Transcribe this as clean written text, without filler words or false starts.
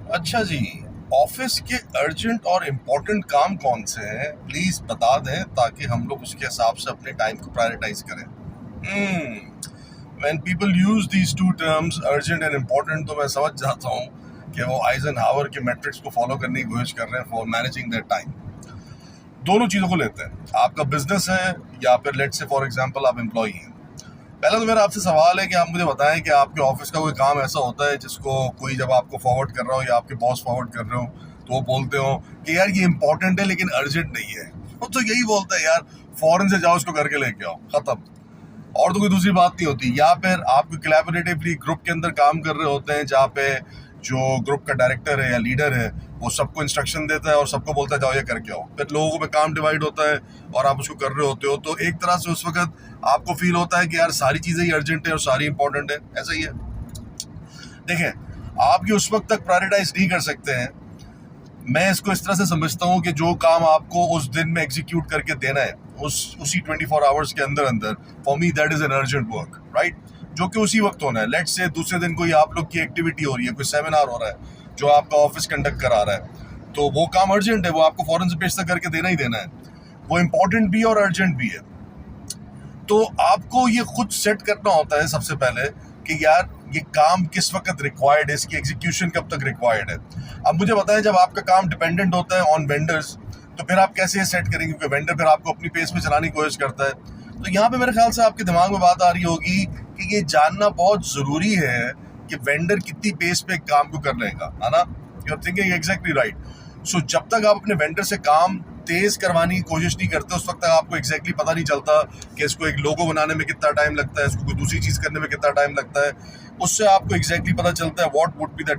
अच्छा जी, ऑफिस के अर्जेंट और इम्पोर्टेंट काम कौन से हैं प्लीज बता दें ताकि हम लोग उसके हिसाब से अपने टाइम को प्रायोरिटाइज करें। When people use these two terms urgent and important तो मैं समझ जाता हूँ कि वो आइजनहावर के मैट्रिक्स को फॉलो करने की कोशिश कर रहे हैं फॉर मैनेजिंग देयर टाइम। दोनों चीज़ों को लेते हैं, आपका बिजनेस है या फिर लेट्स से फॉर एग्जांपल आप एम्प्लॉई हैं। पहला तो मेरा आपसे सवाल है कि आप मुझे बताएं कि आपके ऑफिस का कोई काम ऐसा होता है जिसको कोई जब आपको फॉरवर्ड कर रहा हो या आपके बॉस फॉरवर्ड कर रहे हो तो वो बोलते हो कि यार ये इंपॉर्टेंट है लेकिन अर्जेंट नहीं है। वो तो यही बोलता है यार फॉरेन से जाओ इसको करके लेके आओ, खत्म। और तो कोई दूसरी बात नहीं होती। या फिर आप कोलैबोरेटिवली ग्रुप के अंदर काम कर रहे होते हैं जहाँ पे जो ग्रुप का डायरेक्टर है या लीडर है वो सबको इंस्ट्रक्शन देता है और सबको बोलता है जाओ ये करके आओ। फिर लोगों पे काम डिवाइड होता है और आप उसको कर रहे होते हो, तो एक तरह से उस वक्त आपको फील होता है कि यार सारी चीज़ें ही अर्जेंट है और सारी इंपॉर्टेंट है। ऐसा ही है। देखें, आप ये उस वक्त तक प्रायोरिटाइज नहीं कर सकते हैं। मैं इसको इस तरह से समझता हूँ कि जो काम आपको उस दिन में एग्जीक्यूट करके देना है उसी 24 आवर्स के अंदर अंदर, for me that is an urgent work, right, जो कि उसी वक्त होना है। लेट्स से दूसरे दिन कोई आप लोग की एक्टिविटी हो रही है, कोई सेमिनार हो रहा है जो आपका ऑफिस कंडक्ट करा रहा है, तो वो काम अर्जेंट है, वो आपको फौरन से पेश करके देना ही देना है। वो इम्पोर्टेंट भी है और अर्जेंट भी है। तो आपको ये खुद सेट करना होता है सबसे पहले कि यार ये काम किस वक्त रिक्वायर्ड है, इसकी एग्जीक्यूशन कब तक रिक्वायर्ड है। अब मुझे बताएं, जब आपका काम डिपेंडेंट होता है ऑन वेंडर्स तो फिर आप कैसे सेट करेंगे, क्योंकि वेंडर फिर आपको अपनी पेस में चलाने की कोशिश करता है। तो यहाँ पे मेरे ख्याल से आपके दिमाग में बात आ रही होगी कि ये जानना बहुत ज़रूरी है कि वेंडर कितनी पेस पे काम को कर लेगा, है ना। You are thinking exactly right. So जब तक आप अपने वेंडर से काम तेज करवाने की कोशिश नहीं करते उस वक्त तक आपको एग्जैक्टली पता नहीं चलता कि इसको एक लोगो बनाने में कितना टाइम लगता है, इसको कोई दूसरी चीज़ करने में कितना टाइम लगता है। उससे आपको एग्जैक्टली पता चलता है व्हाट वुड बी द